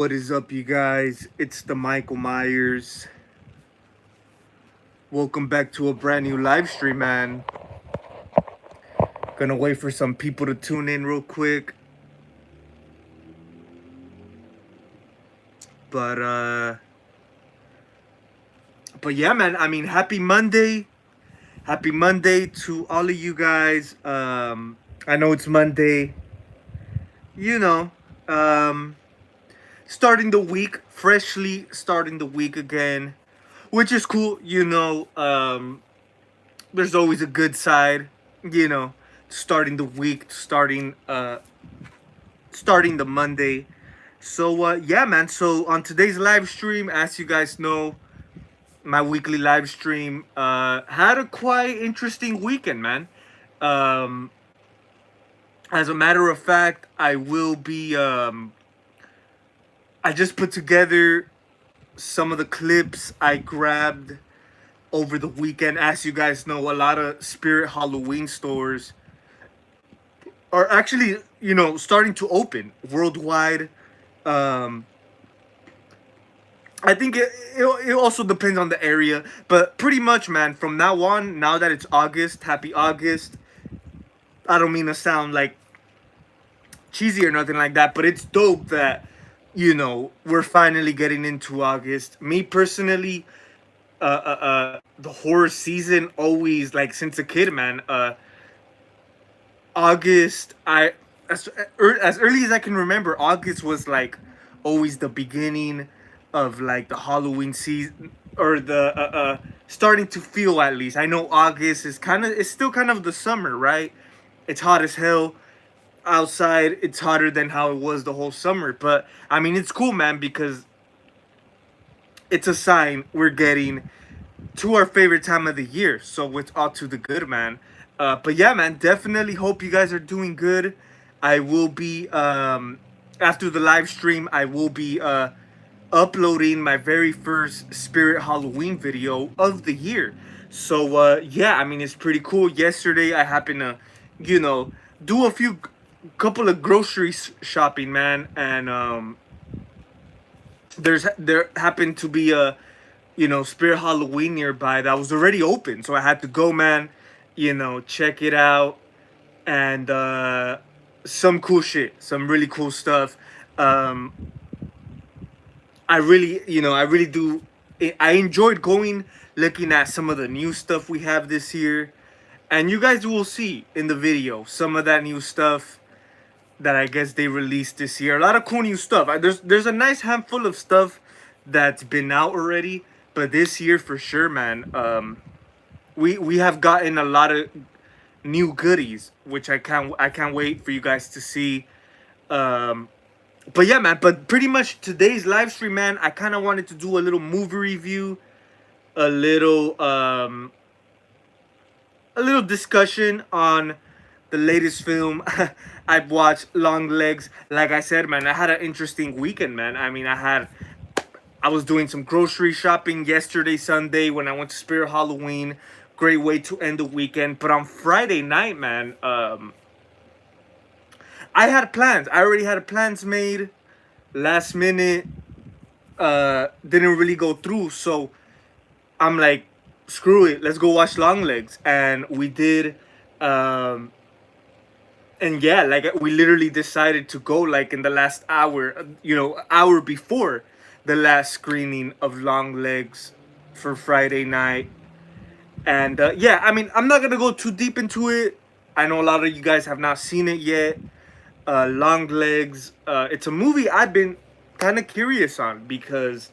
What is up, you guys? It's the Michael Myers. Welcome back to a brand new live stream, man. Gonna wait for some people to tune in real quick. But yeah, man. I mean, happy Monday. Happy Monday to all of you guys. I know it's Monday. You know, um, starting the week, freshly starting the week again, which is cool. There's always a good side. You know, starting the week, starting the Monday. So yeah, man. So on today's live stream, as you guys know, my weekly live stream had a quite interesting weekend, man. Um, as a matter of fact, I will be. I just put together some of the clips I grabbed over the weekend. As you guys know, a lot of Spirit Halloween stores are actually, starting to open worldwide. Um, I think it also depends on the area, but pretty much, man. From now on, now that it's August, happy August. I don't mean to sound like cheesy or nothing like that, but it's dope that we're finally getting into August. Me personally, the horror season always like since a kid, man. August, as early as I can remember, August was like always the beginning of like the Halloween season or the starting to feel at least. I know August is it's still kind of the summer, right? It's hot as hell outside. It's hotter than how it was the whole summer, but I mean it's cool, man, because it's a sign we're getting to our favorite time of the year. So it's all to the good, man. But yeah, man, definitely hope you guys are doing good. I will be after the live stream. I will be uploading my very first Spirit Halloween video of the year. So yeah, I mean it's pretty cool. Yesterday I happened to, you know, do a couple of grocery shopping, man, and there happened to be a Spirit Halloween nearby that was already open, so I had to go, man. Check it out, and some cool shit, some really cool stuff. Um, I really do. I enjoyed going, looking at some of the new stuff we have this year, and you guys will see in the video some of that new stuff that I guess they released this year. A lot of cool new stuff. There's a nice handful of stuff that's been out already, but this year for sure, man. We have gotten a lot of new goodies, which I can't wait for you guys to see. Um, but yeah, man. But pretty much today's live stream, man. I kind of wanted to do a little movie review, a little um, a little discussion on the latest film I've watched, Longlegs. Like I said, man, I had an interesting weekend, man. I mean, I was doing some grocery shopping yesterday, Sunday, when I went to Spirit Halloween. Great way to end the weekend. But on Friday night, man, I had plans. I already had plans made. Last minute, didn't really go through. So I'm like, screw it. Let's go watch Longlegs. And we did. And yeah, like we literally decided to go like in the last hour, hour before the last screening of Longlegs for Friday night. And yeah, I mean, I'm not gonna go too deep into it. I know a lot of you guys have not seen it yet. Longlegs. It's a movie I've been kind of curious on because,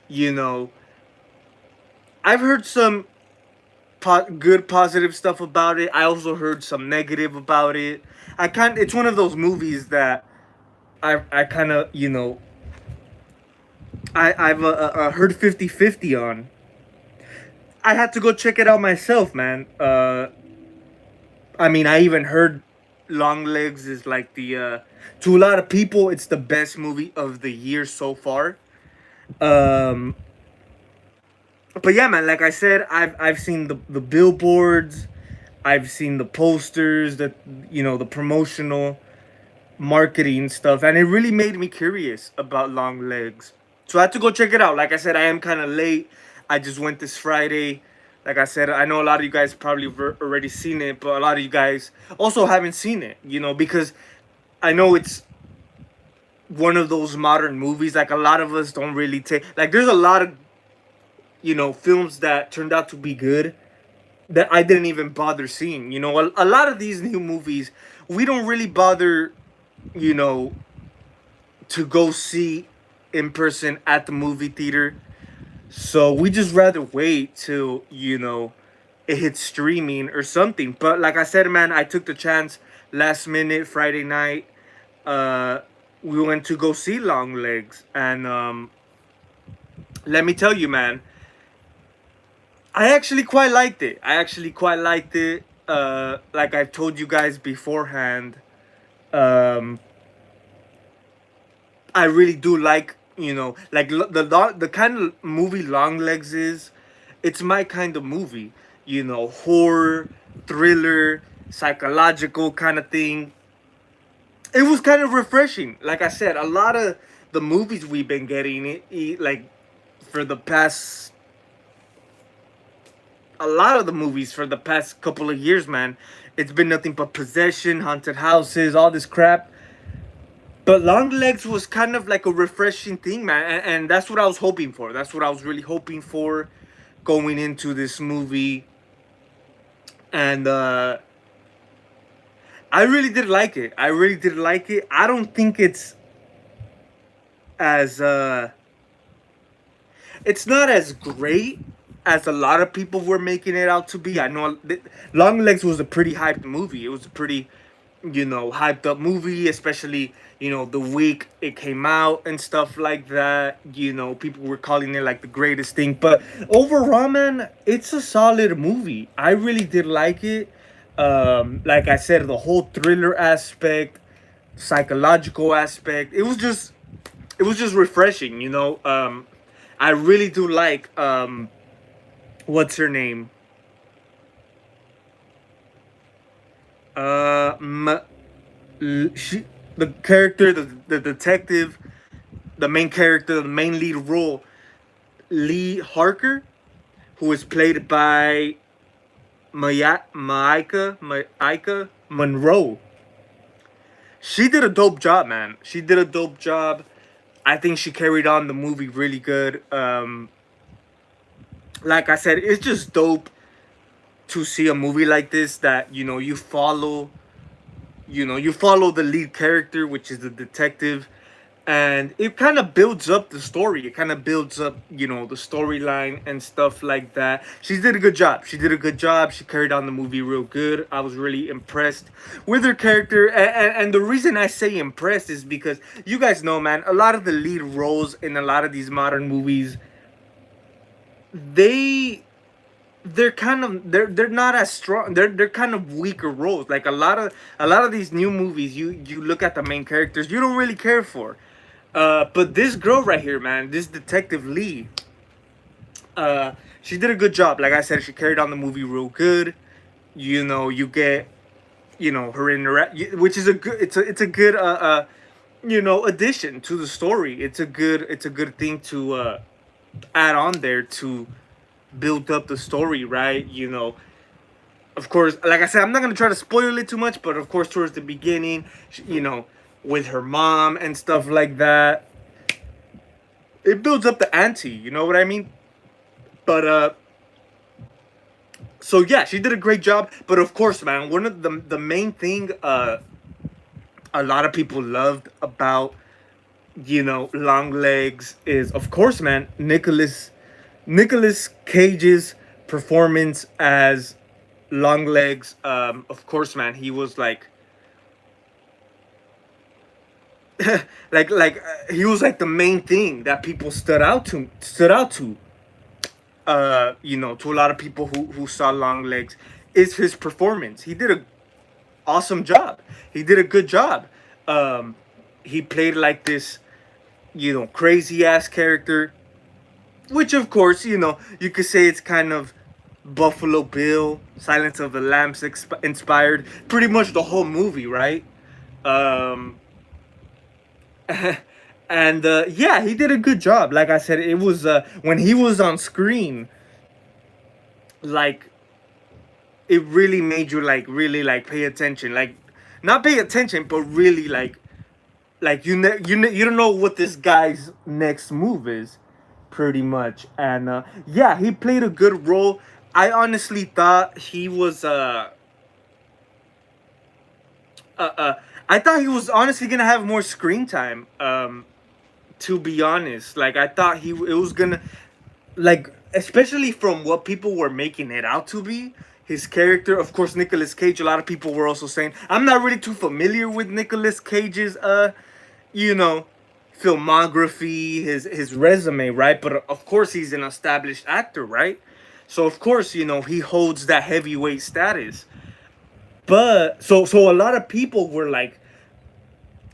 you know, I've heard some good positive stuff about it. I also heard some negative about it. It's one of those movies that I kind of, I've heard 50-50 on. I had to go check it out myself, man. I mean, I even heard Longlegs is like to a lot of people, it's the best movie of the year so far. Um, but yeah, man, like I said, I've seen the billboards, I've seen the posters, the promotional. marketing stuff, and it really made me curious about Longlegs. So I had to go check it out. Like I said, I am kind of late. I just went this Friday. Like I said, I know a lot of you guys probably already seen it, but a lot of you guys also haven't seen it. Because I know it's one of those modern movies. Like a lot of us don't really take. Like there's a lot of films that turned out to be good that I didn't even bother seeing. A lot of these new movies we don't really bother you know, to go see in person at the movie theater. So we just rather wait till, it hits streaming or something. But like I said, man, I took the chance last minute Friday night. Uh we went to go see Longlegs, and let me tell you, man, I actually quite liked it. Like I've told you guys beforehand, um I really do like, like the kind of movie Longlegs is. It's my kind of movie, horror, thriller, psychological kind of thing. It was kind of refreshing. Like I said, a lot of the movies we've been getting, like for the past, a lot of the movies for the past couple of years, man, it's been nothing but possession, haunted houses, all this crap. But Longlegs was kind of like a refreshing thing, man, and that's what I was hoping for. That's what I was really hoping for going into this movie, and I really did like it. I really did like it. I don't think as it's not as great as a lot of people were making it out to be. I know Longlegs was a pretty hyped movie. It was a pretty hyped up movie, especially, the week it came out and stuff like that. People were calling it like the greatest thing. But overall, man, it's a solid movie. I really did like it. Like I said, the whole thriller aspect, psychological aspect, it was just refreshing, I really do like what's her name? Uh, M- she, the character, the detective, the main character, the main lead role, Lee Harker, who is played by Maika Monroe. She did a dope job, man. She did a dope job. I think she carried on the movie really good. Like I said, it's just dope to see a movie like this that you follow the lead character, which is the detective, and it kind of builds up the story. It kind of builds up, the storyline and stuff like that. She did a good job. She carried on the movie real good. I was really impressed with her character, and the reason I say impressed is because you guys know, man, a lot of the lead roles in a lot of these modern movies, they they're not as strong. They're kind of weaker roles. Like a lot of these new movies, you look at the main characters, you don't really care for. But this girl right here, man, this detective Lee, she did a good job. Like I said, she carried on the movie real good. You get, her interact, which is a good. It's a good addition to the story. It's a good thing to add on there to build up the story, right? Of course, like I said, I'm not gonna try to spoil it too much, but of course, towards the beginning, with her mom and stuff like that, it builds up the ante. You know what I mean? But so yeah, she did a great job. But of course, man, one of the main thing a lot of people loved about Longlegs is, of course, man, Nicholas Cage's performance as Longlegs. Of course, man, he was like, he was like the main thing that people stood out to. To a lot of people who saw Longlegs, is his performance. He did a awesome job. He did a good job. Um, he played like this, crazy ass character, which of course, you could say it's kind of Buffalo Bill, Silence of the Lambs inspired pretty much the whole movie, right? And yeah, he did a good job. Like I said, it was when he was on screen, like it really made you like really like pay attention, like not pay attention, but really like you don't know what this guy's next move is, pretty much. And yeah, he played a good role. I honestly thought he was uh, uh I thought he was honestly gonna have more screen time. To be honest, like I thought it was gonna, like, especially from what people were making it out to be, his character. Of course, Nicolas Cage, a lot of people were also saying, I'm not really too familiar with Nicolas Cage's you know, filmography, his resume, right? But of course he's an established actor, right? So of course, he holds that heavyweight status. But so a lot of people were like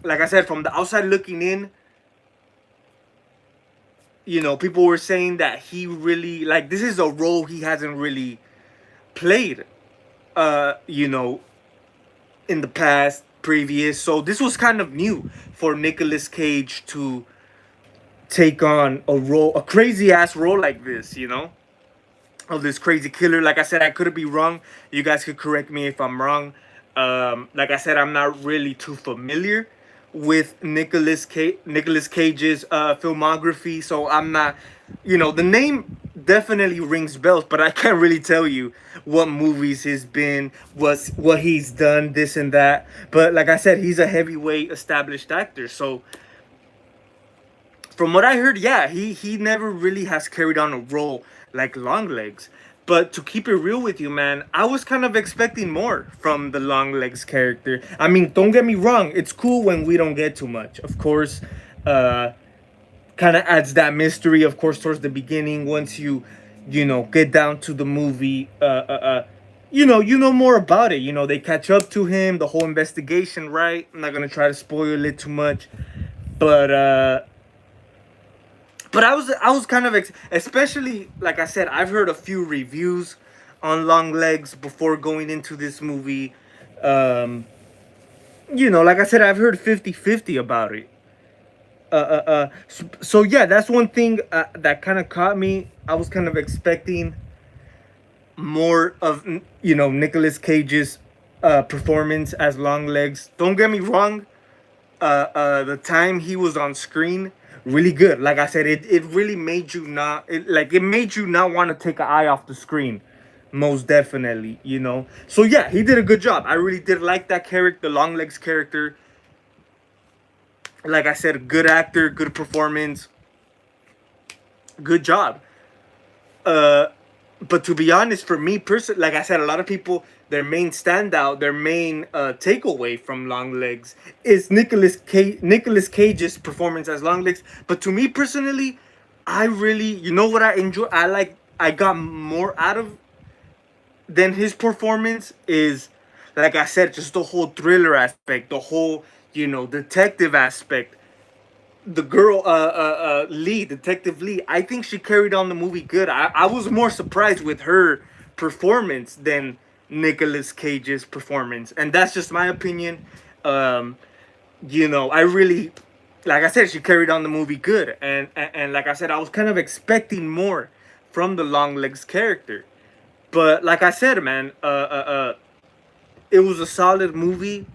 I said, from the outside looking in, people were saying that he really, like, this is a role he hasn't really played, uh, you know, in the past, previous. So this was kind of new for Nicolas Cage to take on a crazy ass role like this, of this crazy killer. Like I said, I could be wrong. You guys could correct me if I'm wrong. Like I said, I'm not really too familiar with Nicolas Cage's filmography, so I'm not. The name definitely rings bells, but I can't really tell you what movies he's been, what he's done, this and that. But like I said, he's a heavyweight established actor, so from what I heard, yeah, he never really has carried on a role like Longlegs. But to keep it real with you, man, I was kind of expecting more from the Longlegs character. I mean, don't get me wrong, it's cool when we don't get too much. Of course, uh, kind of adds that mystery. Of course, towards the beginning, once you get down to the movie, you know more about it. They catch up to him, the whole investigation, right? I'm not gonna try to spoil it too much, but I was kind of especially, like I said, I've heard a few reviews on Longlegs before going into this movie. Um, like I said, I've heard 50-50 about it. So yeah, that's one thing that kind of caught me. I was kind of expecting more of Nicolas Cage's performance as Longlegs. Don't get me wrong, the time he was on screen, really good. Like I said, it really made you not, it made you not want to take an eye off the screen, most definitely. So yeah, he did a good job. I really did like that character, the Longlegs character. Like I said, good actor, good performance, good job. uh but to be honest, for me personally, like I said, a lot of people, their main standout, their main takeaway from Longlegs is Nicolas Cage's performance as Longlegs. But to me personally, I really, what I enjoy, I got more out of than his performance is, like I said, just the whole thriller aspect, the whole detective aspect. The girl, Lee, Detective Lee, I think she carried on the movie good. I was more surprised with her performance than Nicolas Cage's performance, and that's just my opinion. Um, I really, like I said, she carried on the movie good, and like I said, I was kind of expecting more from the Longlegs character, but like I said, man, it was a solid movie.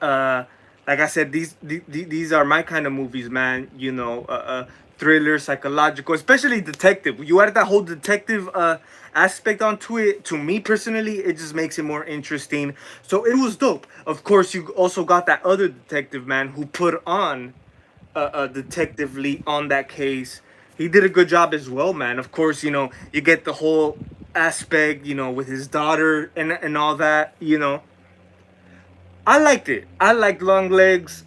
uh like I said, these are my kind of movies, man. Thriller, psychological, especially detective. You add that whole detective aspect onto it. To me personally, it just makes it more interesting. So it was dope. Of course, you also got that other detective, man, who put on detectively on that case. He did a good job as well, man. Of course, you get the whole aspect, with his daughter and all that. I liked it. I liked Longlegs.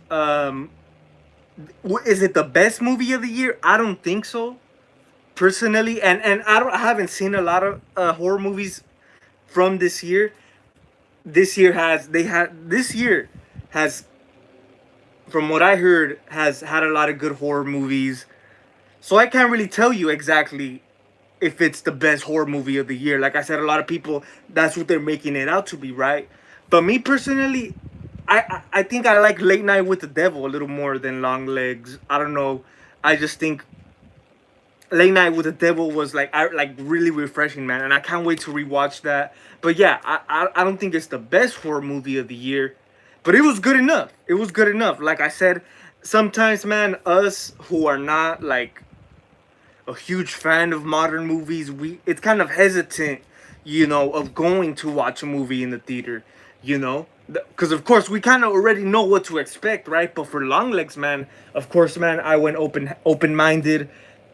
Is it the best movie of the year? I don't think so, personally. And I haven't seen a lot of horror movies from this year. This year has, from what I heard, has had a lot of good horror movies. So I can't really tell you exactly if it's the best horror movie of the year. Like I said, a lot of people, that's what they're making it out to be, right? But me personally, I think I like Late Night with the Devil a little more than Longlegs. I don't know. I just think Late Night with the Devil was like really refreshing, man, and I can't wait to rewatch that. But yeah, I don't think it's the best horror movie of the year, but it was good enough. It was good enough. Like I said, sometimes, man, us who are not like a huge fan of modern movies, we it's kind of hesitant, of going to watch a movie in the theater, because of course we kind of already know what to expect, right? But for Longlegs, man, of course, man, I went open minded.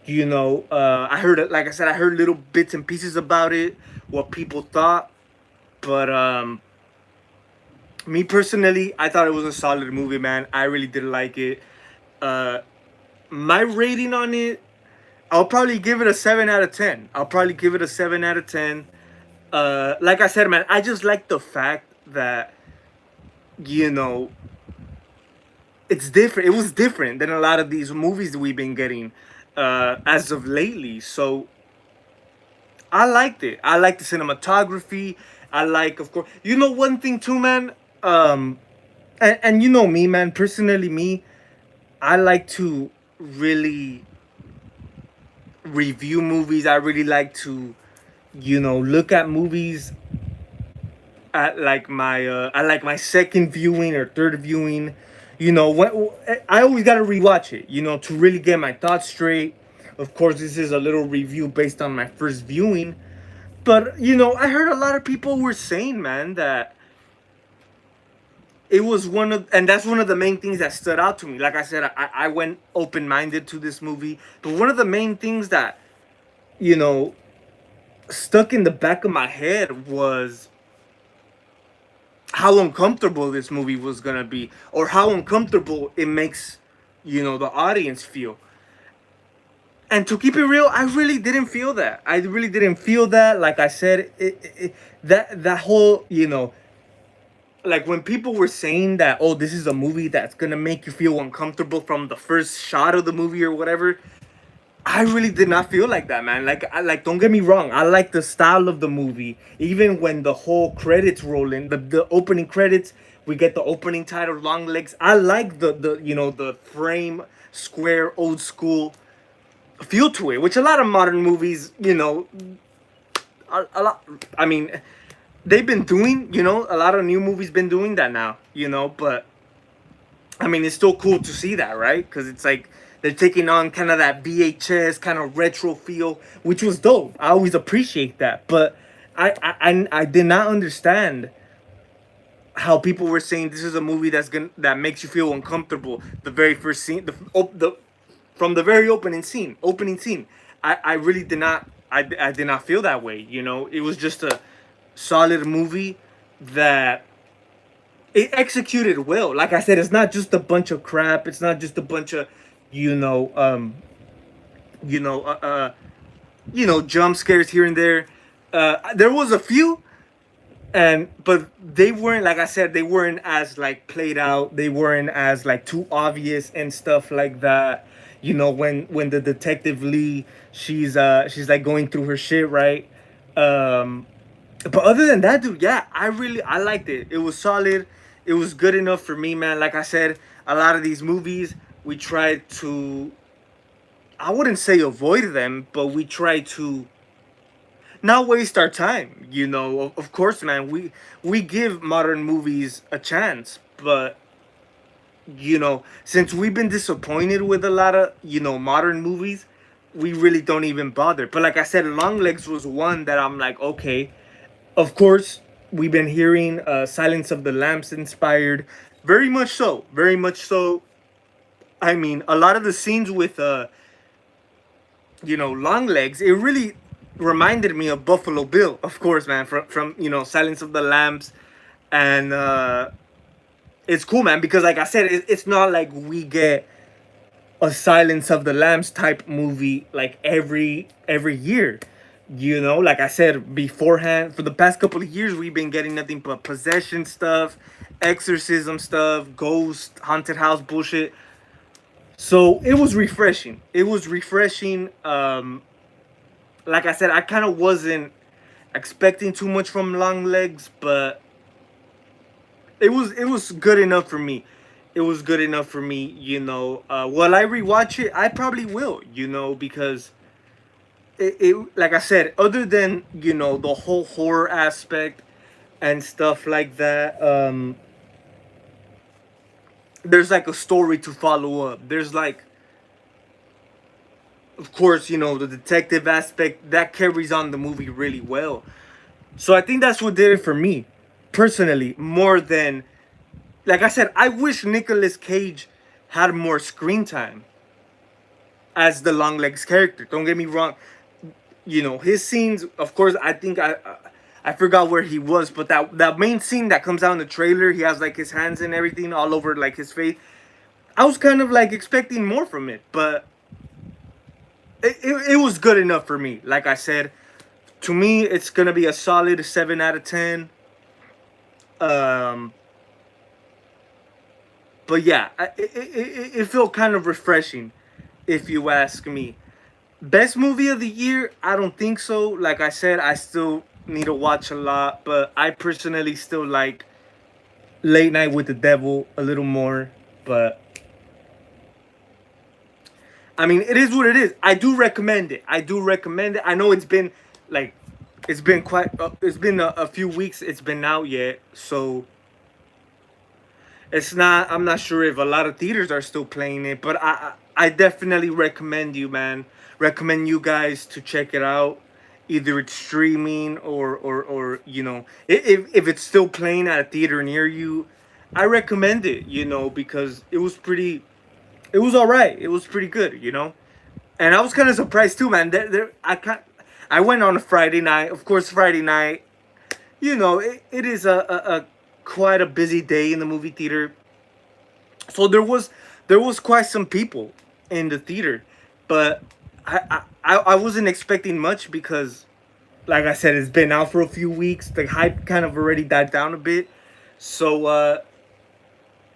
I heard it. Like I said, I heard little bits and pieces about it, what people thought, but me personally, I thought it was a solid movie, man. I really did like it. Uh, my rating on it, I'll probably give it a 7 out of 10. I'll probably give it a 7 out of 10. Like I said, man, I just like the fact that you know it's different. It was different than a lot of these movies that we've been getting as of lately. So I liked it. I like the cinematography. I like, of course, one thing too, man. And you know me, man. Personally, me, I like to really review movies. I really like to look at movies at like my second viewing or third viewing. When I always got to rewatch it, to really get my thoughts straight. Of course, this is a little review based on my first viewing, but I heard a lot of people were saying, man, that it was and that's one of the main things that stood out to me. Like I said, I went open minded to this movie, but one of the main things that you know stuck in the back of my head was how uncomfortable this movie was gonna be, or how uncomfortable it makes, the audience feel. And to keep it real, I really didn't feel that. I really didn't feel that. Like I said, that whole, like when people were saying that, oh, this is a movie that's gonna make you feel uncomfortable from the first shot of the movie or whatever. I really did not feel like that, man. Don't get me wrong. I like the style of the movie. Even when the whole credits roll in, the opening credits, we get the opening title, Long Legs. I like the frame, square, old school feel to it, which a lot of modern movies, a lot. I mean, they've been doing, a lot of new movies been doing that now, but I mean, it's still cool to see that, right? Because it's like they're taking on kind of that VHS kind of retro feel, which was dope. I always appreciate that, but I did not understand how people were saying this is a movie that makes you feel uncomfortable. The very first scene, the from the very opening scene. I really did not. I did not feel that way. It was just a solid movie that it executed well. Like I said, it's not just a bunch of crap. It's not just a bunch of, you know, um, you know, uh, uh, jump scares here and there. There was a few, but they weren't, like I said, they weren't as like played out. They weren't as like too obvious and stuff like that. When the detective Lee, she's like going through her shit, right? Um, but other than that, dude, yeah, I liked it. It was solid. It was good enough for me, man. Like I said, a lot of these movies we try to, I wouldn't say avoid them, but we try to not waste our time. Of course, man, we give modern movies a chance, but since we've been disappointed with a lot of modern movies, we really don't even bother. But like I said, Longlegs was one that I'm like, okay. Of course, we've been hearing Silence of the Lambs inspired. Very much so. Very much so. I mean, a lot of the scenes with, Longlegs, it really reminded me of Buffalo Bill, of course, man, from Silence of the Lambs. And it's cool, man, because like I said, it's not like we get a Silence of the Lambs type movie like every year. Like I said beforehand, for the past couple of years, we've been getting nothing but possession stuff, exorcism stuff, ghost, haunted house bullshit. So it was refreshing. It was refreshing. Like I said, I kind of wasn't expecting too much from Long Legs, but it was good enough for me. It was good enough for me, you know. While I rewatch it, I probably will, you know, because it like I said, other than the whole horror aspect and stuff like that, there's like a story to follow up. There's like, of course, the detective aspect that carries on the movie really well. So I think that's what did it for me, personally, more than, like I said, I wish Nicolas Cage had more screen time as the Longlegs character. Don't get me wrong. His scenes, of course, I think I forgot where he was, but that main scene that comes out in the trailer, he has like his hands and everything all over like his face. I was kind of like expecting more from it, but it was good enough for me. Like I said, to me, it's gonna be a solid 7 out of 10. Um, but yeah, it felt kind of refreshing, if you ask me. Best movie of the year? I don't think so. Like I said, I still need to watch a lot, but I personally still like Late Night with the Devil a little more. But I mean, it is what it is. I do recommend it. I do recommend it. I know like, it's been it's been a few weeks. It's been out yet, so it's not. I'm not sure if a lot of theaters are still playing it, but I definitely recommend you, man. Recommend you guys to check it out. Either it's streaming or if it's still playing at a theater near you, I recommend it. Because it was pretty. It was all right. It was pretty good. And I was kind of surprised too, man. I went on a Friday night. Of course, Friday night. It is a quite a busy day in the movie theater. So there was quite some people in the theater, but I wasn't expecting much because, like I said, it's been out for a few weeks. The hype kind of already died down a bit. So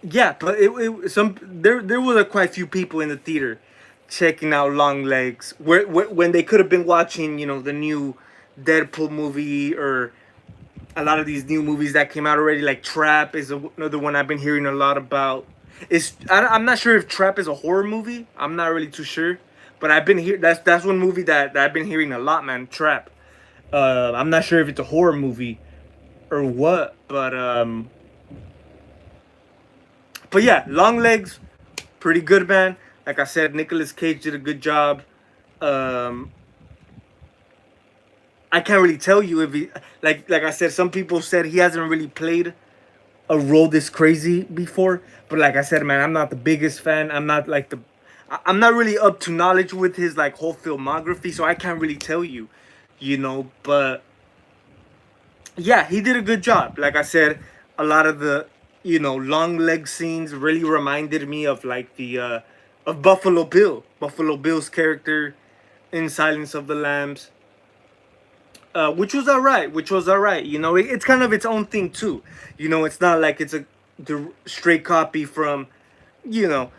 yeah, but there was quite a few people in the theater checking out Long Legs, when they could have been watching the new Deadpool movie, or a lot of these new movies that came out already. Like Trap is another one I've been hearing a lot about. I'm not sure if Trap is a horror movie. I'm not really too sure, but I've been here. That's one movie that I've been hearing a lot, man. Trap. I'm not sure if it's a horror movie or what, but yeah, Long Legs, pretty good, man. Like I said, Nicolas Cage did a good job. Um, I can't really tell you if he, like I said, some people said he hasn't really played a role this crazy before. But like I said, man, I'm not the biggest fan. I'm not like I'm not really up to knowledge with his like whole filmography, so I can't really tell you, But yeah, he did a good job. Like I said, a lot of the long leg scenes really reminded me of like the of Buffalo Bill's character in Silence of the Lambs. Which was all right. Which was all right. It's kind of its own thing too. It's not like it's the straight copy from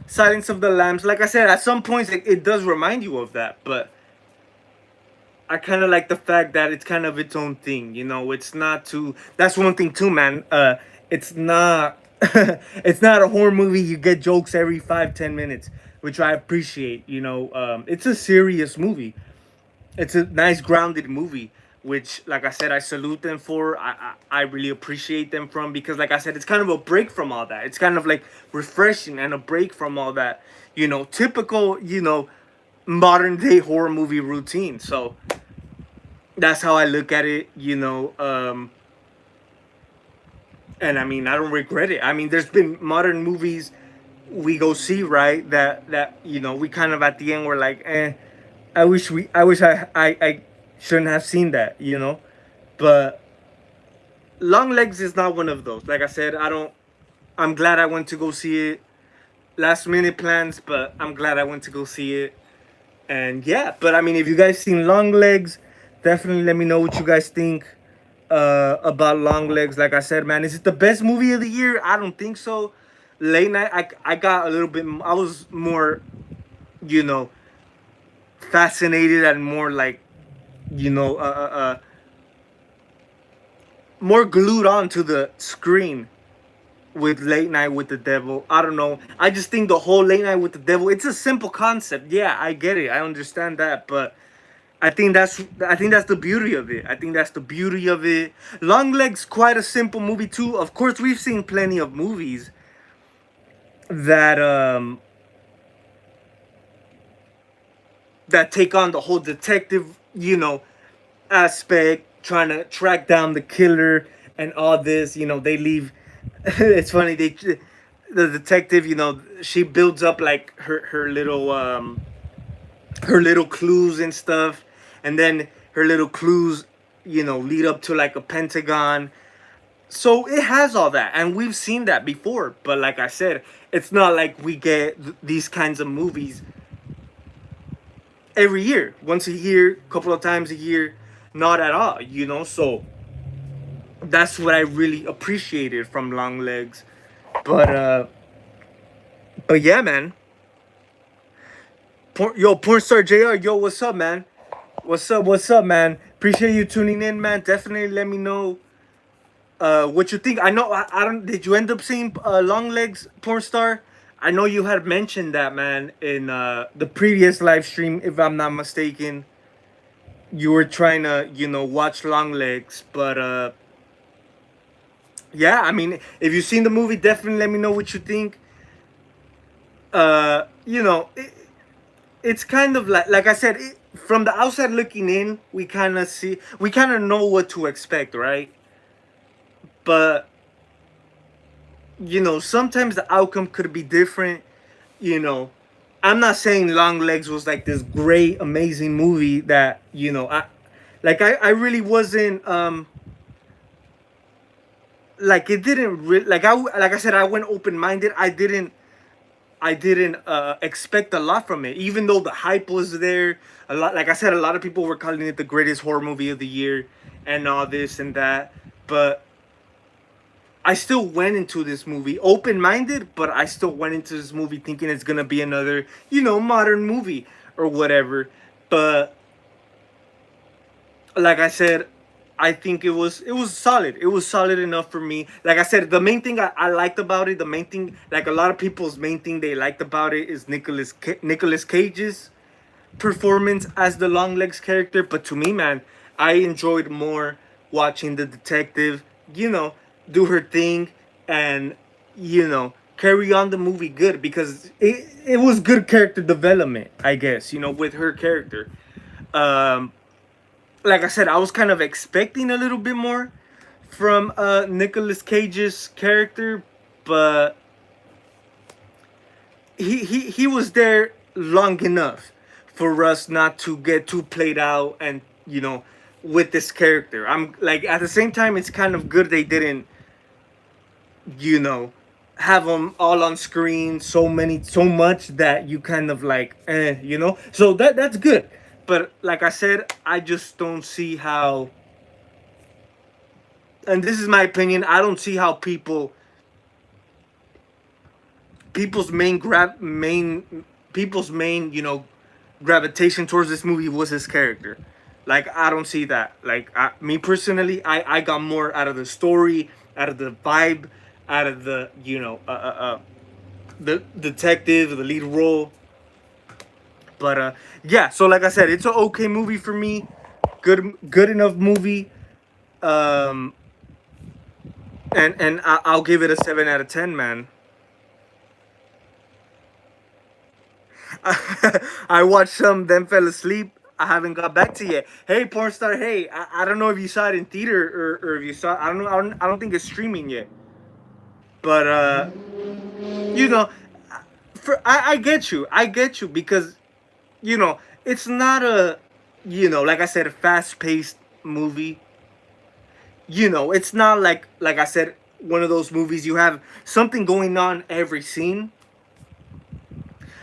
Silence of the Lambs. Like I said, at some points it does remind you of that, but I kind of like the fact that it's kind of its own thing. It's not too. That's one thing too, man. It's not. It's not a horror movie. You get jokes every 5-10 minutes, which I appreciate. It's a serious movie. It's a nice grounded movie, which, like I said, I salute them for. I really appreciate them from, because, like I said, it's kind of a break from all that. It's kind of like refreshing and a break from all that. Typical. Modern day horror movie routine. So that's how I look at it. And I mean, I don't regret it. I mean, there's been modern movies we go see, right? That we kind of at the end we're like, eh. I wish I shouldn't have seen that. But Long Legs is not one of those. Like I said, I don't. I'm glad I went to go see it. Last minute plans, but I'm glad I went to go see it. And yeah, but I mean, if you guys seen Long Legs, definitely let me know what you guys think about Long Legs. Like I said, man, is it the best movie of the year? I don't think so. Late Night, I got a little bit. I was more, you know, fascinated and more like, you know, uh, uh, more glued on to the screen with Late Night with the Devil. I don't know. I just think the whole Late Night with the Devil, it's a simple concept. Yeah, I get it. I understand that, but I think that's the beauty of it. I think that's the beauty of it. Longlegs quite a simple movie too. Of course, we've seen plenty of movies that that take on the whole detective, aspect, trying to track down the killer and all this. They leave. It's funny. The detective, she builds up like her little clues and stuff, and then her little clues, lead up to like a pentagon. So it has all that, and we've seen that before. But like I said, it's not like we get these kinds of movies every year, once a year, couple of times a year, not at all. So that's what I really appreciated from Longlegs. But yeah, man. Porn star Jr. Yo, what's up, man? What's up, man? Appreciate you tuning in, man. Definitely let me know what you think. I know I don't. Did you end up seeing Longlegs porn star? I know you had mentioned that, man, in the previous live stream, if I'm not mistaken. You were trying to, watch Longlegs, but yeah. I mean, if you've seen the movie, definitely let me know what you think. It's kind of like I said, from the outside looking in, we kind of know what to expect, right? But sometimes the outcome could be different. You know, I'm not saying Longlegs was like this great, amazing movie that I really wasn't like it didn't like I said, I went open minded. I didn't expect a lot from it, even though the hype was there. A lot, like I said, a lot of people were calling it the greatest horror movie of the year, and all this and that. But I still went into this movie open minded, but I still went into this movie thinking it's gonna be another, modern movie or whatever. But like I said, I think it was solid. It was solid enough for me. Like I said, the main thing I liked about it, the main thing, like a lot of people's main thing they liked about it, is Nicolas Cage's performance as the Longlegs character. But to me, man, I enjoyed more watching the detective, do her thing, and carry on the movie good, because it was good character development, I guess, with her character. Um, like I said, I was kind of expecting a little bit more from Nicolas Cage's character, but he was there long enough for us not to get too played out, and with this character. I'm like, at the same time, it's kind of good they didn't you know have them all on screen so much that you kind of like, so that's good. But like I said, I just don't see how, and this is my opinion, I don't see how people's main gravitation towards this movie was his character. Like, I don't see that. Like, me personally, I got more out of the story, out of the vibe, out of the the detective, the lead role. But yeah. So like I said, it's an okay movie for me. Good enough movie. Um, and I'll give it a 7 out of 10, man. I watched some, then fell asleep. I haven't got back to yet. Hey, porn star. Hey, I don't know if you saw it in theater, or if you saw. I don't know. I don't think it's streaming yet. But you know, I get you. I get you, because it's not a, like I said, a fast paced movie. It's not like I said, one of those movies you have something going on every scene.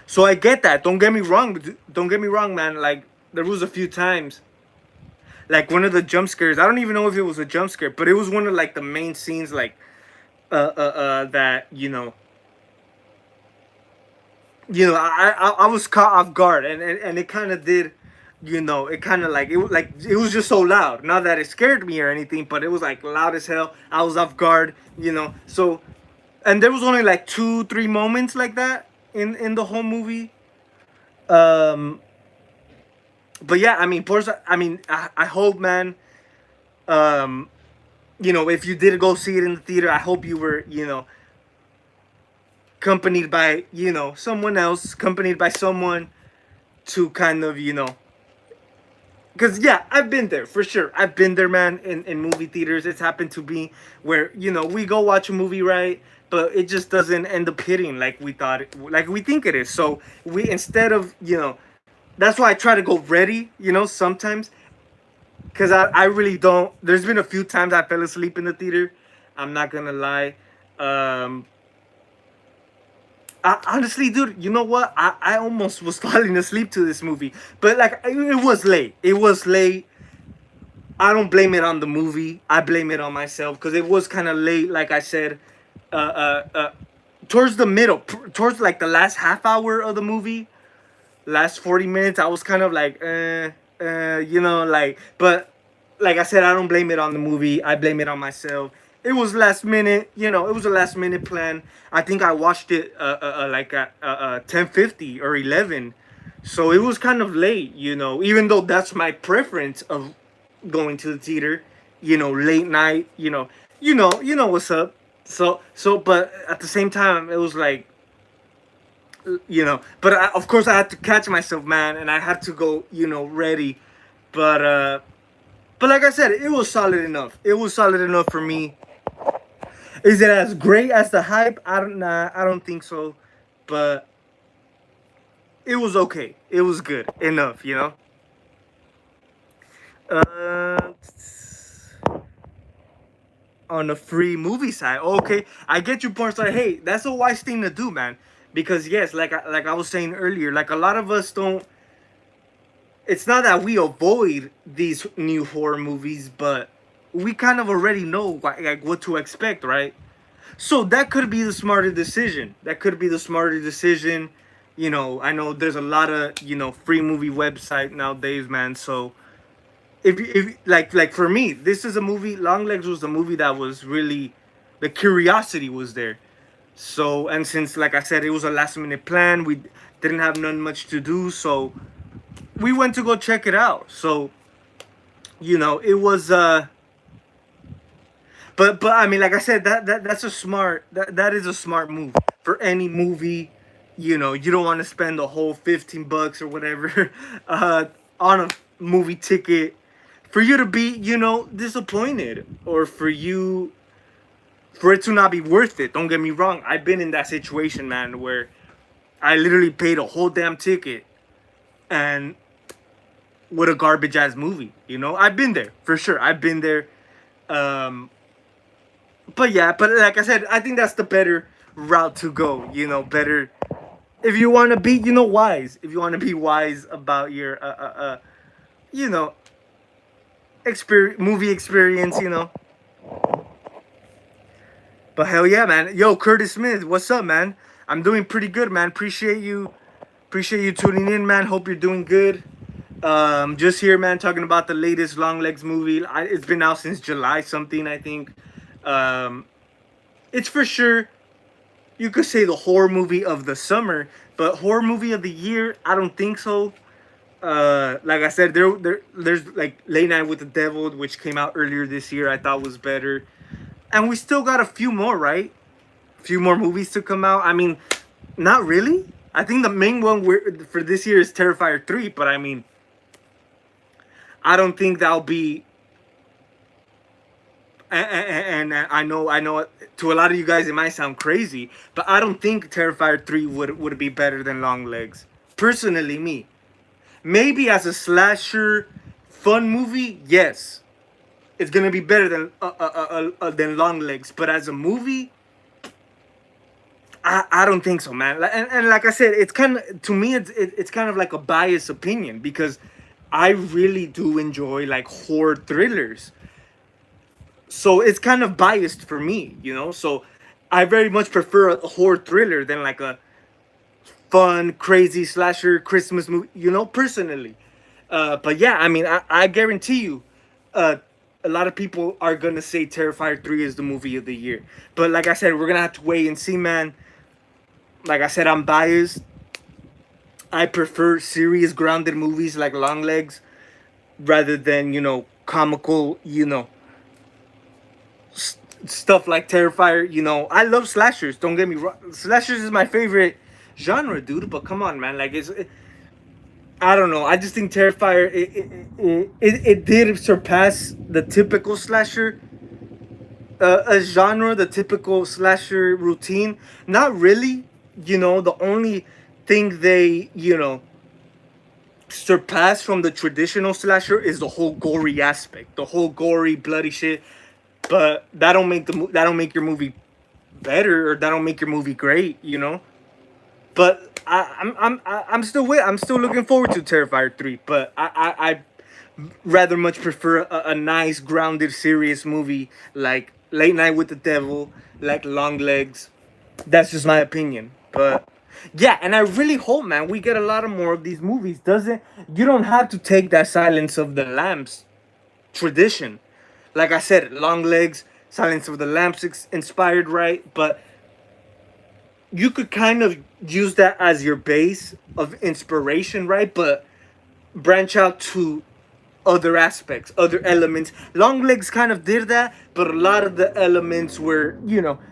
So I get that. Don't get me wrong. Don't get me wrong, man. Like, there was a few times, like one of the jump scares. I don't even know if it was a jump scare, but it was one of like the main scenes, like that I was caught off guard, and it kind of did, it kind of like it was just so loud. Not that it scared me or anything, but it was like loud as hell. I was off guard, so and there was only like 2 3 moments like that in the whole movie. Um, but yeah, I mean, I mean, I hope, man. Um, if you did go see it in the theater, I hope you were, accompanied by, someone else, accompanied by someone to kind of, because yeah, I've been there for sure. I've been there, man, in movie theaters. It's happened to me where we go watch a movie, right, but it just doesn't end up hitting like we thought, like we think it is. So we instead of that's why I try to go ready, sometimes, because I really don't. There's been a few times I fell asleep in the theater. I'm not gonna lie. Um, honestly, dude, you know what? I almost was falling asleep to this movie, but like it was late. It was late. I don't blame it on the movie. I blame it on myself because it was kind of late. Like I said, uh, towards the middle, towards like the last half hour of the movie, last 40 minutes, I was kind of like, like. But like I said, I don't blame it on the movie. I blame it on myself. It was last minute. It was a last minute plan. I think I watched it like at 10:50 or 11, so it was kind of late. Even though that's my preference of going to the theater. Late night. What's up. But at the same time, it was like, but of course I had to catch myself, man, and I had to go, ready. But but like I said, it was solid enough. It was solid enough for me. Is it as great as the hype? I don't think so, but it was okay. It was good enough. Uh, on the free movie side, okay, I get your point. Like, hey, that's a wise thing to do, man. Because yes, like I was saying earlier, like a lot of us don't. It's not that we avoid these new horror movies, but we kind of already know like what to expect, right? So that could be the smarter decision. That could be the smarter decision. I know there's a lot of free movie website nowadays, man. So if like for me, this is a movie. Longlegs was a movie that was really, the curiosity was there. So, and since like I said, it was a last minute plan, we didn't have none much to do, so we went to go check it out. So it was but I mean, like I said, that's a smart, that is a smart move for any movie. You don't want to spend the whole $15 or whatever on a movie ticket for you to be disappointed, or for it to not be worth it. Don't get me wrong, I've been in that situation, man, where I literally paid a whole damn ticket and with a garbage ass movie. I've been there for sure. I've been there. Um, but yeah, but like I said, I think that's the better route to go. Better if you want to be, wise. If you want to be wise about your, you know, movie experience. But hell yeah, man. Yo, Curtis Smith, what's up, man? I'm doing pretty good, man. Appreciate you tuning in, man. Hope you're doing good. Just here, man, talking about the latest Longlegs movie. It's been out since July something, I think. Um, it's for sure, you could say the horror movie of the summer, but horror movie of the year, I don't think so. Like I said, there's like Late Night with the Devil, which came out earlier this year. I thought was better, and we still got a few more, right? A few more movies to come out. I mean, not really. I think the main one for this year is Terrifier 3, but I mean, I don't think that'll be. And I know, to a lot of you guys it might sound crazy, but I don't think Terrifier 3 would be better than Longlegs. Personally, me. Maybe as a slasher fun movie, yes, it's gonna be better than Longlegs. But as a movie, I don't think so, man. And like I said, it's kind of, to me, it's kind of like a biased opinion, because I really do enjoy like horror thrillers. So it's kind of biased for me. So I very much prefer a horror thriller than like a fun, crazy slasher Christmas movie, personally. But yeah, I mean, I guarantee you, uh, a lot of people are gonna say Terrifier 3 is the movie of the year. But like I said, we're gonna have to wait and see, man. Like I said, I'm biased. I prefer serious, grounded movies like Longlegs rather than, comical, stuff like Terrifier. I love slashers. Don't get me wrong. Slashers is my favorite genre, dude. But come on, man. Like I don't know. I just think Terrifier it did surpass the typical slasher a genre, the typical slasher routine. Not really. The only thing they surpass from the traditional slasher is the whole gory aspect, the whole gory, bloody shit. But that don't make your movie better, or that don't make your movie great. But I'm still looking forward to Terrifier 3. But I rather much prefer a nice, grounded, serious movie like Late Night with the Devil, like Longlegs. That's just my opinion. But yeah, and I really hope, man, we get a lot of more of these movies. Doesn't You don't have to take that Silence of the Lambs tradition. Like I said, Longlegs, Silence of the Lambs inspired, right? But you could kind of use that as your base of inspiration, right? But branch out to other aspects, other elements. Longlegs kind of did that, but a lot of the elements were,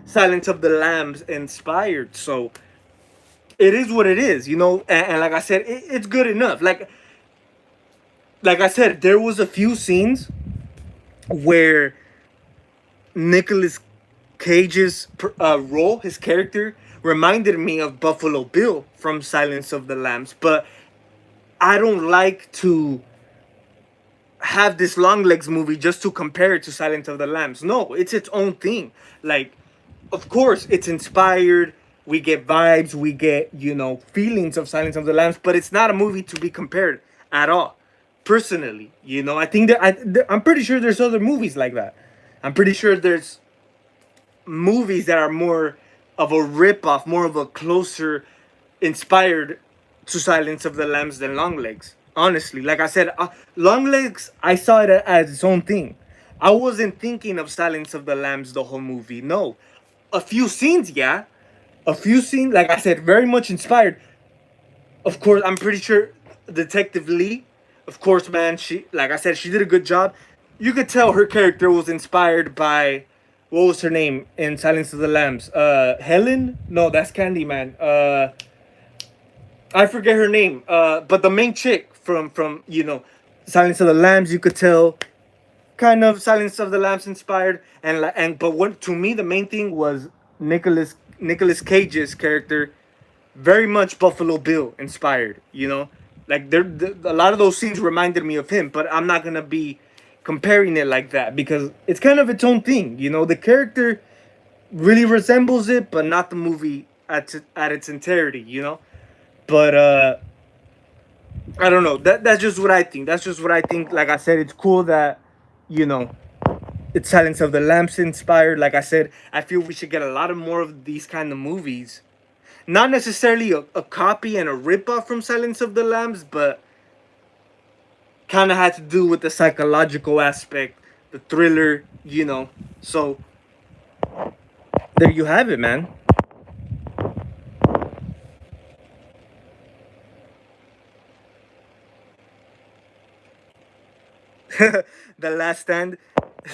Silence of the Lambs inspired. So it is what it is. And like I said, it's good enough. Like I said, there was a few scenes where Nicolas Cage's role, his character, reminded me of Buffalo Bill from Silence of the Lambs. But I don't like to have this Longlegs movie just to compare it to Silence of the Lambs. No, it's its own thing. Like, of course, it's inspired. We get vibes. We get, feelings of Silence of the Lambs. But it's not a movie to be compared at all. Personally, I think I'm pretty sure there's other movies like that. I'm pretty sure there's movies that are more of a rip-off, more of a closer inspired to Silence of the Lambs than Longlegs. Honestly, like I said, Longlegs, I saw it as its own thing. I wasn't thinking of Silence of the Lambs the whole movie. No, a few scenes, yeah, a few scenes. Like I said, very much inspired. Of course, I'm pretty sure Detective Lee. Of course, man. Like I said, she did a good job. You could tell her character was inspired by, what was her name in Silence of the Lambs? Helen? No, that's Candyman. I forget her name. But the main chick from Silence of the Lambs, you could tell kind of Silence of the Lambs inspired. But what to me the main thing was Nicolas Cage's character, very much Buffalo Bill inspired. Like a lot of those scenes reminded me of him. But I'm not gonna be comparing it like that because it's kind of its own thing. The character really resembles it, but not the movie at its entirety. But I don't know. That's just what I think. That's just what I think. Like I said, it's cool that you know it's Silence of the Lambs inspired. Like I said, I feel we should get a lot of more of these kind of movies. Not necessarily a copy and a ripoff from Silence of the Lambs, but kind of had to do with the psychological aspect, the thriller. So there you have it, man. The Last Stand.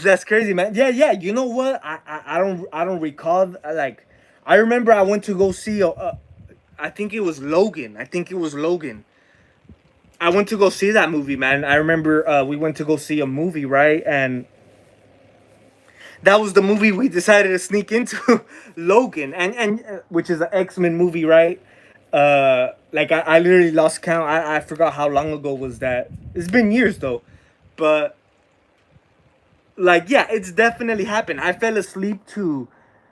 That's crazy, man. Yeah, yeah. You know what? I don't recall. Like, I remember I went to go see. I think it was Logan. I think it was Logan. I went to go see that movie, man. I remember we went to go see a movie, right? And that was the movie we decided to sneak into, Logan, and which is an X-Men movie, right? Like I literally lost count. I forgot how long ago was that. It's been years though, but like yeah, it's definitely happened. I fell asleep to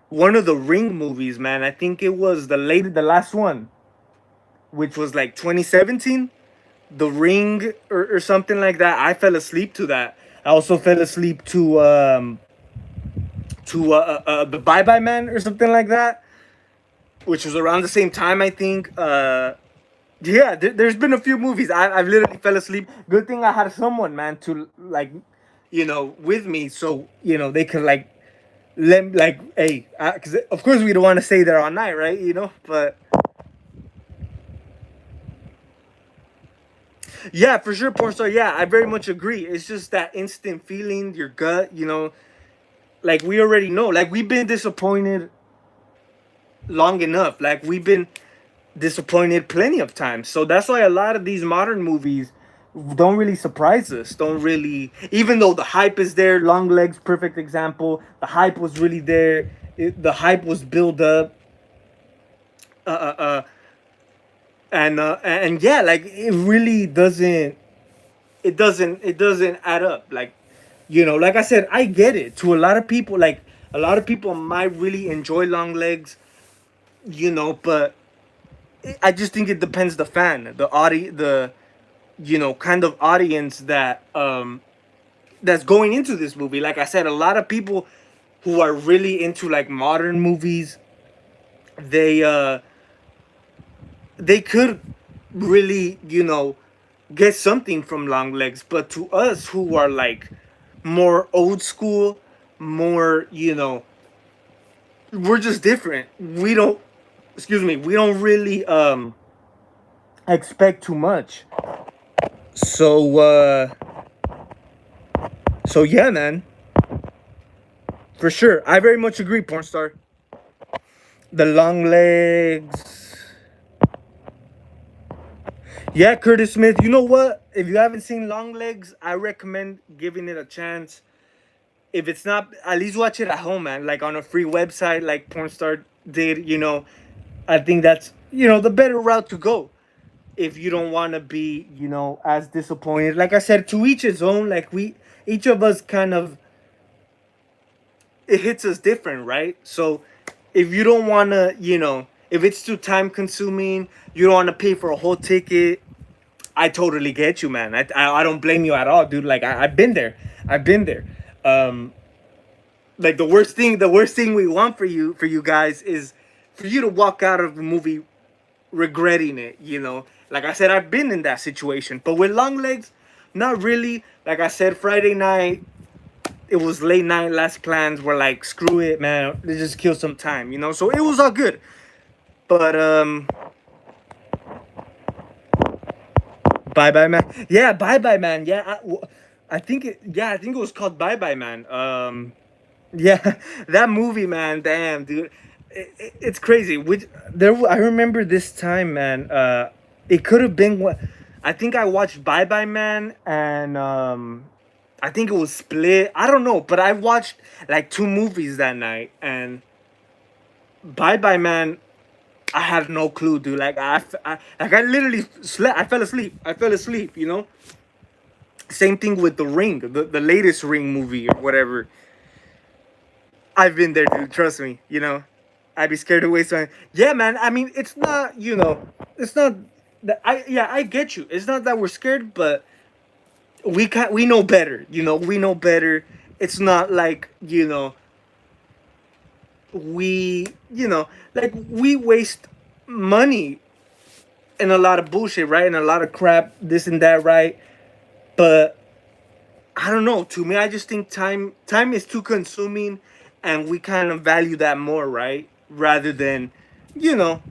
one of the Ring movies, man. I think it was the last one, which was like 2017, The Ring or something like that. I fell asleep to that. I also fell asleep to Bye Bye Man or something like that, which was around the same time, I think. Yeah, there's been a few movies I've literally fell asleep. Good thing I had someone, man, to like with me, so they could like let like, hey, because of course we don't want to stay there all night, right? But yeah, for sure, porn star. Yeah, I very much agree. It's just that instant feeling, your gut. Like we already know. Like we've been disappointed long enough. Like we've been disappointed plenty of times. So that's why a lot of these modern movies don't really surprise us. Don't really, even though the hype is there. Long Legs, perfect example. The hype was really there. The hype was built up. Uh, uh, uh, and yeah, like it really doesn't. It doesn't add up. Like, like I said, I get it. To a lot of people, like a lot of people might really enjoy Long Legs. But I just think it depends the fan, the audi the kind of audience that's going into this movie. Like I said, a lot of people who are really into like modern movies, they they could really, get something from Long Legs. But to us who are like more old school, more, we're just different. We don't, excuse me, we don't really expect too much. So yeah, man, for sure. I very much agree, porn star. The Long Legs. Yeah, Curtis Smith. You know what? If you haven't seen Long Legs, I recommend giving it a chance. If it's not, at least watch it at home, man. Like on a free website, like Pornstar did. I think that's the better route to go. If you don't want to be, as disappointed. Like I said, to each his own. Like each of us kind of, it hits us different, right? So if you don't want to, if it's too time consuming, you don't want to pay for a whole ticket. I totally get you, man. I don't blame you at all, dude. Like I've been there. I've been there. Um, like the worst thing we want for you guys is for you to walk out of the movie regretting it. Like I said, I've been in that situation. But with Long Legs, not really. Like I said, Friday night, it was late night. Last plans were like, screw it, man. Let's just kill some time. So it was all good. But bye bye man. Yeah, bye bye man. Yeah, I think it. Yeah, I think it was called Bye Bye Man. Yeah, that movie, man. Damn, dude, it's crazy. I remember this time, man. It could have been what. I think I watched Bye Bye Man and I think it was Split. I don't know, but I watched like two movies that night, and Bye Bye Man, I had no clue, dude. Like I literally slept. I fell asleep. I fell asleep. Same thing with The Ring, the latest Ring movie or whatever. I've been there, dude. Trust me. I'd be scared to waste time. Yeah, man. I mean, it's not. It's not. That I get you. It's not that we're scared, but we know better. We know better. It's not like we like we waste money and a lot of bullshit, right? And a lot of crap, this and that, right? But I don't know. To me, I just think time is too consuming, and we kind of value that more, right? Rather than, you know,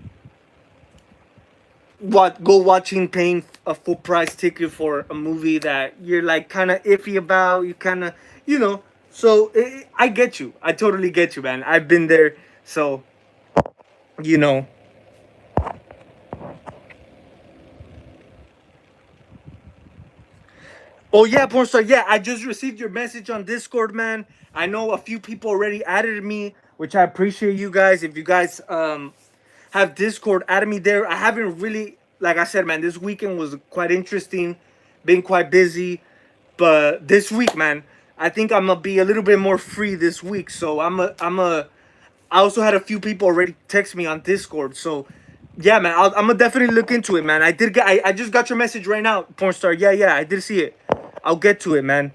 watching paying a full price ticket for a movie that you're like kind of iffy about. You kind of, So I get you. I totally get you, man. I've been there. So you know. Oh yeah, pornstar. Yeah, I just received your message on Discord, man. I know a few people already added me, which I appreciate you guys. If you guys have Discord, add me there. I haven't really, like I said, man. This weekend was quite interesting. Been quite busy, but this week, man, I think I'm gonna be a little bit more free this week. So I also had a few people already text me on Discord. So yeah, man, I'm gonna definitely look into it, man. I just got your message right now, pornstar. Yeah, I did see it. I'll get to it, man,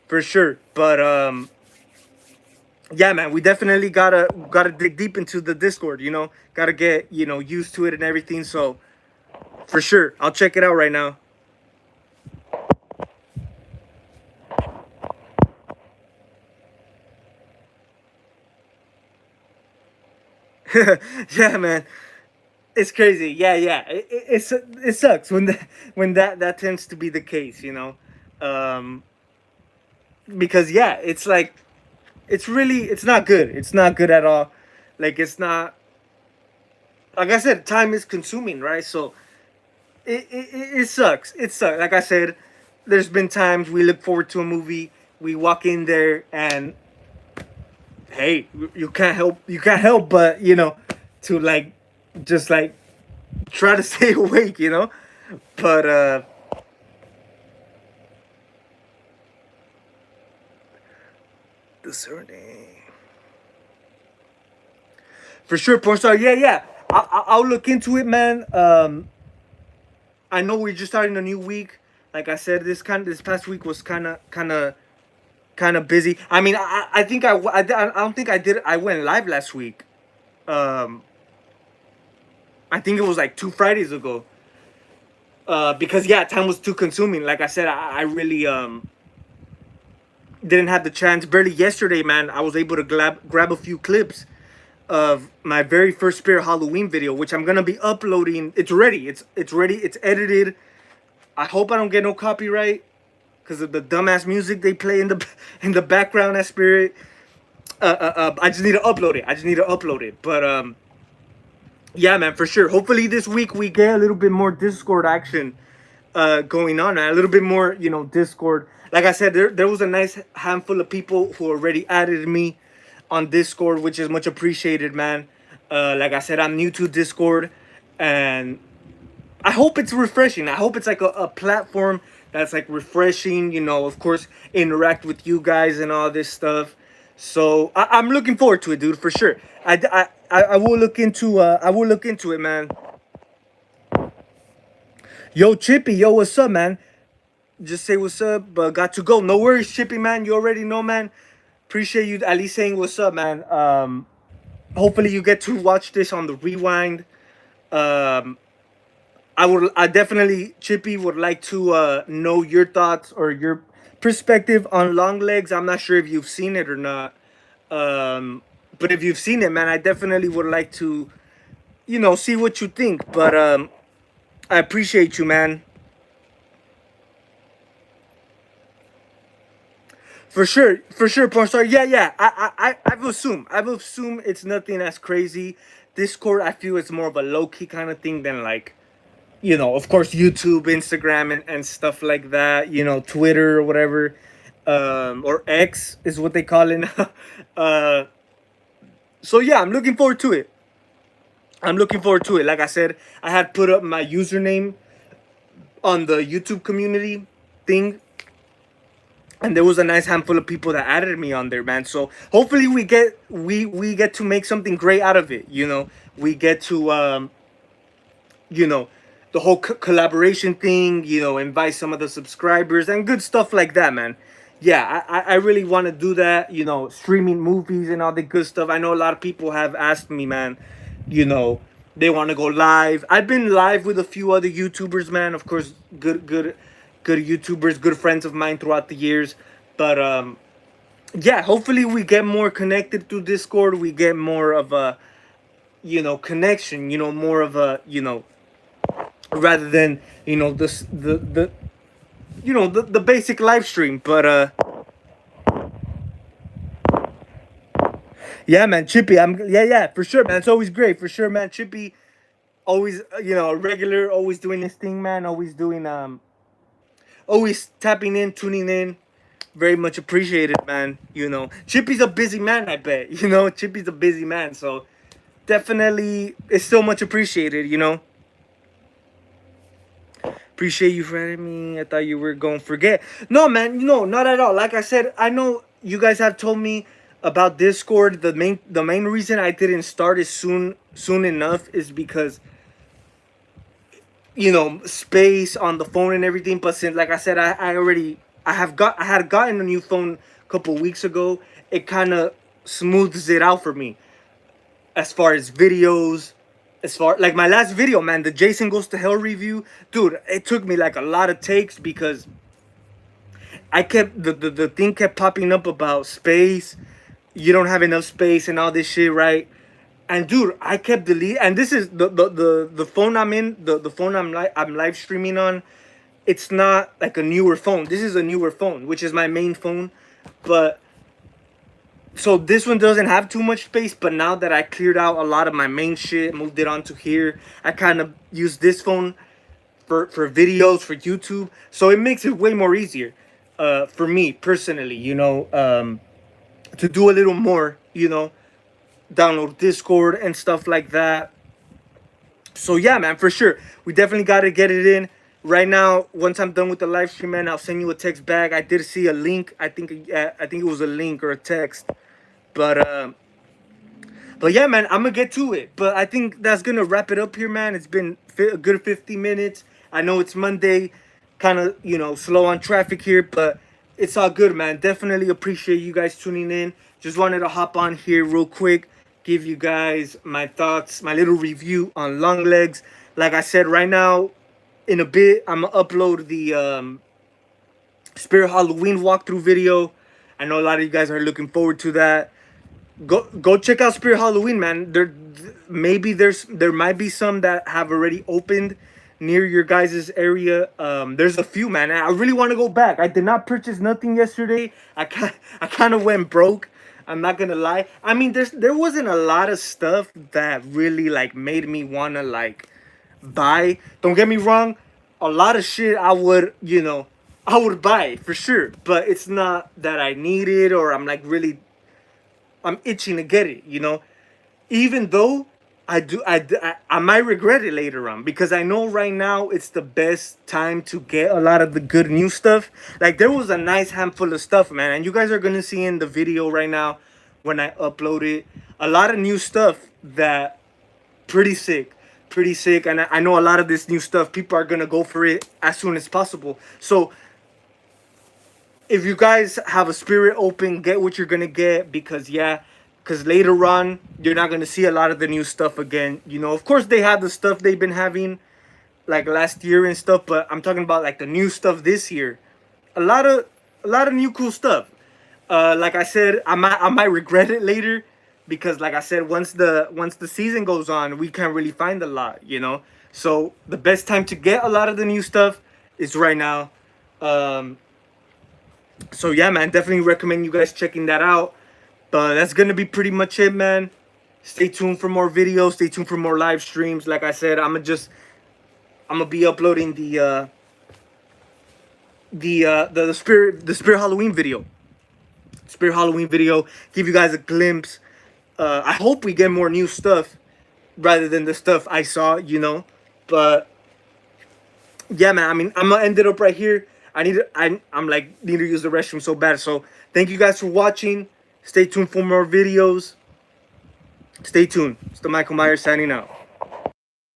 for sure. But yeah, man, we definitely gotta dig deep into the Discord. Gotta get used to it and everything. So for sure, I'll check it out right now. Yeah, man, it's crazy. Yeah, yeah, it sucks when that tends to be the case, you know, um, because yeah, it's like it's not good. It's not good at all. Like it's not, like I said, time is consuming, right? So it sucks. It sucks. Like I said, there's been times we look forward to a movie, we walk in there, and hey, you can't help but to like just like try to stay awake, you know. But discerning for sure, porn star. Yeah, yeah. I'll look into it, man. I know we're just starting a new week. Like I said, this past week was kind of busy. I mean, I think I don't think I did. I went live last week. Um, I think it was like 2 Fridays ago. Because yeah, time was too consuming. Like I said, I really didn't have the chance. Barely yesterday, man, I was able to grab a few clips of my very first Spirit Halloween video, which I'm gonna be uploading. It's ready. It's ready. It's edited. I hope I don't get no copyright because of the dumbass music they play in the in the background at Spirit. I just need to upload it. I just need to upload it. But yeah, man, for sure. Hopefully this week we get a little bit more Discord action going on, man. A little bit more, Discord. Like I said, there was a nice handful of people who already added me on Discord, which is much appreciated, man. Like I said, I'm new to Discord, and I hope it's refreshing. I hope it's like a platform that's like refreshing. Of course, interact with you guys and all this stuff. So I'm looking forward to it, dude, for sure. I will look into it, man. Yo, Chippy, yo, what's up, man? Just say what's up, but got to go. No worries, Chippy, man. You already know, man. Appreciate you at least saying what's up, man. Hopefully you get to watch this on the rewind. Um, I definitely, Chippy, would like to know your thoughts or your perspective on Longlegs. I'm not sure if you've seen it or not. Um, but if you've seen it, man, I definitely would like to, see what you think. But I appreciate you, man. For sure, porn star. Yeah, yeah. I've assumed it's nothing as crazy. Discord, I feel it's more of a low key kind of thing than like, of course, YouTube, Instagram, and stuff like that. Twitter or whatever, or X is what they call it now. uh, so yeah, I'm looking forward to it. I'm looking forward to it. Like I said, I had put up my username on the YouTube community thing, and there was a nice handful of people that added me on there, man. So hopefully we get to make something great out of it. We get to you know the whole collaboration thing. Invite some of the subscribers and good stuff like that, man. Yeah, I really want to do that. Streaming movies and all the good stuff. I know a lot of people have asked me, man. You know, they want to go live. I've been live with a few other YouTubers, man. Of course, good YouTubers, good friends of mine throughout the years. But yeah, hopefully we get more connected through Discord. We get more of a connection. More of a rather than this the the basic live stream. But yeah, man, Chippy, yeah, for sure, man. It's always great, for sure, man. Chippy, always a regular, always doing this thing, man. Always tapping in, tuning in. Very much appreciated, man. Chippy's a busy man, I bet. Chippy's a busy man, so definitely it's still much appreciated. Appreciate you for having me. I thought you were going to forget. No, man, not at all. Like I said, I know you guys have told me about Discord. The main reason I didn't start as soon enough is because space on the phone and everything. But since, like I said, I had gotten a new phone a couple weeks ago. It kind of smooths it out for me as far as videos. As far like my last video, man, the Jason Goes to Hell review, dude, it took me like a lot of takes because I kept the thing kept popping up about space. You don't have enough space and all this shit, right? And dude, I kept deleting. And this is the phone I'm in. The phone I'm live streaming on. It's not like a newer phone. This is a newer phone, which is my main phone. But so this one doesn't have too much space. But now that I cleared out a lot of my main shit, moved it onto here, I kind of use this phone for videos, for YouTube. So it makes it way more easier for me personally, to do a little more, download Discord and stuff like that. So yeah, man, for sure, we definitely got to get it in right now. Once I'm done with the live stream, man, I'll send you a text back. I did see a link. I think it was a link or a text, but yeah, man, I'm gonna get to it. But I think that's gonna wrap it up here, man. It's been a good 50 minutes. I know it's Monday, kind of slow on traffic here, but it's all good, man. Definitely appreciate you guys tuning in. Just wanted to hop on here real quick, give you guys my thoughts, my little review on Longlegs. Like I said, right now, in a bit, I'm gonna upload the Spirit Halloween walkthrough video. I know a lot of you guys are looking forward to that. Go check out Spirit Halloween, man. There might be some that have already opened near your guys' area. There's a few, man. I really want to go back. I did not purchase nothing yesterday. I kind of went broke. I'm not gonna lie. I mean, there wasn't a lot of stuff that really like made me wanna like buy. Don't get me wrong. A lot of shit I would buy for sure. But it's not that I need it or I'm like really I'm itching to get it, Even though I might regret it later on because I know right now it's the best time to get a lot of the good new stuff. Like there was a nice handful of stuff, man, and you guys are gonna see in the video right now when I upload it a lot of new stuff that pretty sick, and I know a lot of this new stuff people are gonna go for it as soon as possible. So if you guys have a spirit open, get what you're gonna get because later on you're not gonna see a lot of the new stuff again. Of course they have the stuff they've been having like last year and stuff, but I'm talking about like the new stuff this year. A lot of new cool stuff. Like I said, I might regret it later because like I said, once the season goes on, we can't really find a lot. So the best time to get a lot of the new stuff is right now. So yeah, man, definitely recommend you guys checking that out. But that's gonna be pretty much it, man. Stay tuned for more videos. Stay tuned for more live streams. Like I said, I'm gonna be uploading the Spirit Halloween video. Spirit Halloween video. Give you guys a glimpse. I hope we get more new stuff rather than the stuff I saw. But yeah, man. I mean, I'm gonna end it up right here. I'm like need to use the restroom so bad. So thank you guys for watching. Stay tuned for more videos. Stay tuned. It's the Michael Myers signing out.